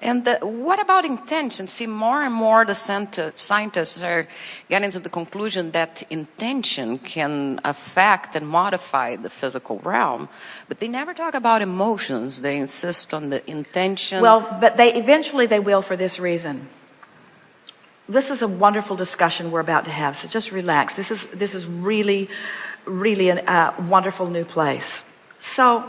And what about intention? See, more and more the scientists are getting to the conclusion that intention can affect and modify the physical realm, but they never talk about emotions. They insist on the intention. Well, but eventually they will, for this reason. This is a wonderful discussion we're about to have, so just relax. This is really, really a wonderful new place. So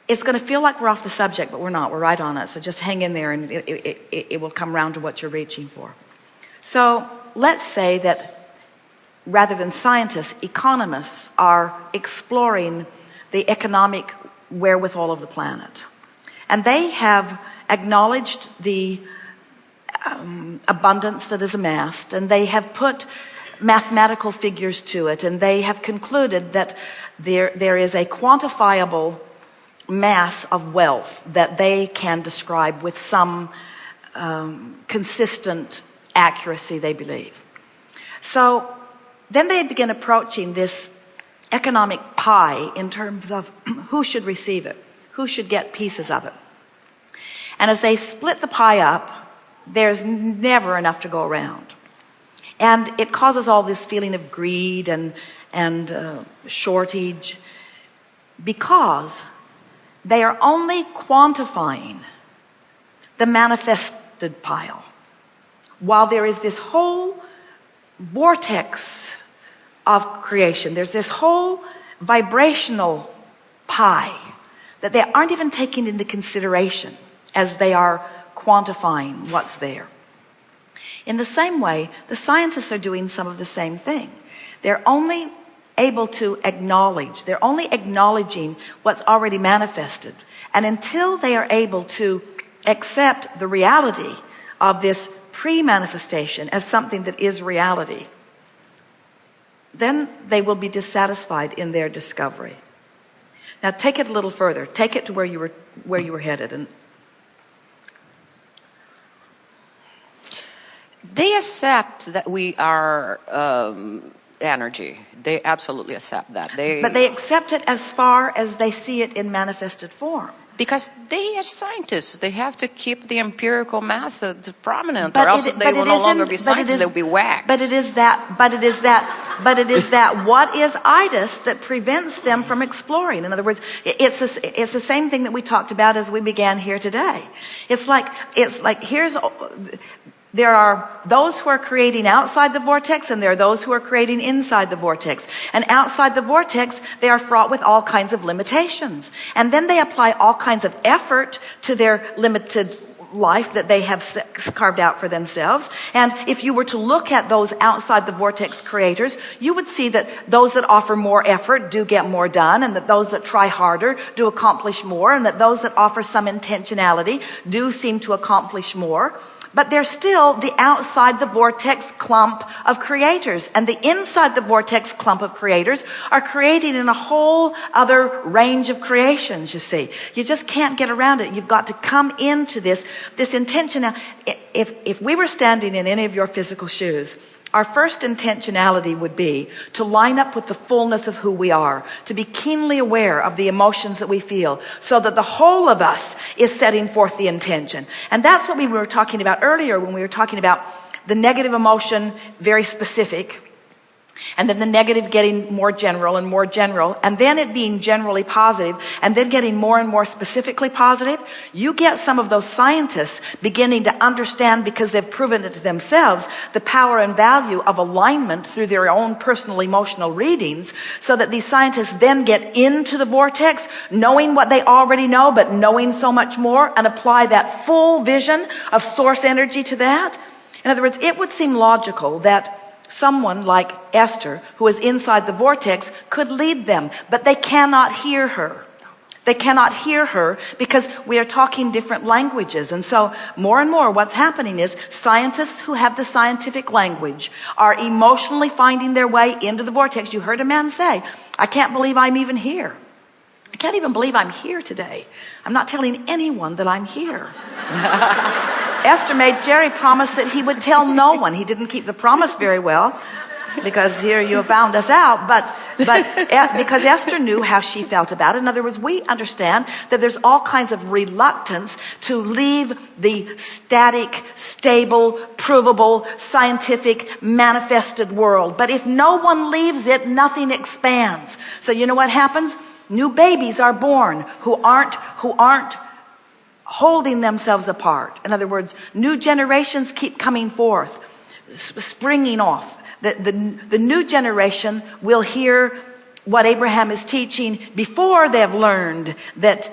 it's going to feel like we're off the subject, but we're not. We're right on it. So just hang in there, and it will come around to what you're reaching for. So let's say that rather than scientists, economists are exploring the economic wherewithal of the planet. And they have acknowledged the abundance that is amassed, and they have put mathematical figures to it, and they have concluded that there is a quantifiable mass of wealth that they can describe with some consistent accuracy, they believe. So then they begin approaching this economic pie in terms of who should receive it, who should get pieces of it. And as they split the pie up, there's never enough to go around. And it causes all this feeling of greed and shortage, because they are only quantifying the manifested pile, while there is this whole vortex of creation. There's this whole vibrational pie that they aren't even taking into consideration as they are quantifying what's there. In the same way, the scientists are doing some of the same thing. They're only able to acknowledge, they're only acknowledging what's already manifested. And until they are able to accept the reality of this pre-manifestation as something that is reality, then they will be dissatisfied in their discovery. Now take it a little further. Take it to where you were headed. And they accept that we are energy. They absolutely accept that. But they accept it as far as they see it in manifested form. Because they, as scientists, they have to keep the empirical methods prominent, or else they will no longer be scientists, they'll be whacked. But it is that what is itis that prevents them from exploring. In other words, it's the same thing that we talked about as we began here today. It's like there are those who are creating outside the vortex, and there are those who are creating inside the vortex. And outside the vortex, they are fraught with all kinds of limitations. And then they apply all kinds of effort to their limited life that they have carved out for themselves. And if you were to look at those outside the vortex creators, you would see that those that offer more effort do get more done, and that those that try harder do accomplish more, and that those that offer some intentionality do seem to accomplish more. But they're still the outside the vortex clump of creators. And the inside the vortex clump of creators are creating in a whole other range of creations, you see. You just can't get around it. You've got to come into this intention. Now, if we were standing in any of your physical shoes, our first intentionality would be to line up with the fullness of who we are, to be keenly aware of the emotions that we feel, so that the whole of us is setting forth the intention. And that's what we were talking about earlier when we were talking about the negative emotion, very specific, and then the negative getting more general, and then it being generally positive, and then getting more and more specifically positive. You get some of those scientists beginning to understand, because they've proven it to themselves, the power and value of alignment through their own personal emotional readings, so that these scientists then get into the vortex, knowing what they already know, but knowing so much more, and apply that full vision of source energy to that. In other words, it would seem logical that someone like Esther, who is inside the vortex, could lead them, but they cannot hear her. They cannot hear her because we are talking different languages. And so more and more what's happening is scientists who have the scientific language are emotionally finding their way into the vortex. You heard a man say, "I can't believe I'm even here. I can't even believe I'm here today. I'm not telling anyone that I'm here." Esther made Jerry promise that he would tell no one. He didn't keep the promise very well. because here you have found us out. But because Esther knew how she felt about it. In other words, we understand that there's all kinds of reluctance to leave the static, stable, provable, scientific, manifested world. But if no one leaves it, nothing expands. So you know what happens? New babies are born who aren't holding themselves apart. In other words, new generations keep coming forth, springing off. The new generation will hear what Abraham is teaching before they've learned that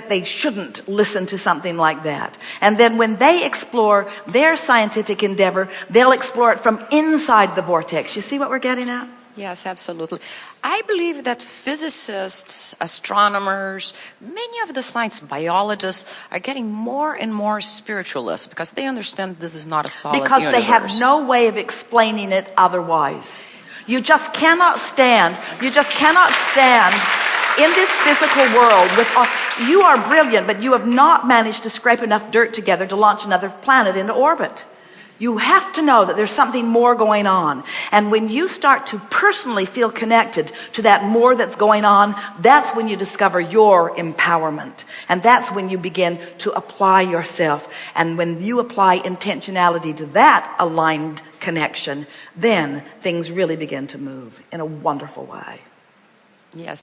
they shouldn't listen to something like that. And then when they explore their scientific endeavor, they'll explore it from inside the vortex. You see what we're getting at? Yes, absolutely. I believe that physicists, astronomers, many of the science biologists are getting more and more spiritualist because they understand this is not a solid because universe. They have no way of explaining it otherwise. You just cannot stand in this physical world with you are brilliant, but you have not managed to scrape enough dirt together to launch another planet into orbit. You have to know that there's something more going on. And when you start to personally feel connected to that more that's going on, that's when you discover your empowerment. And that's when you begin to apply yourself. And when you apply intentionality to that aligned connection, then things really begin to move in a wonderful way. Yes.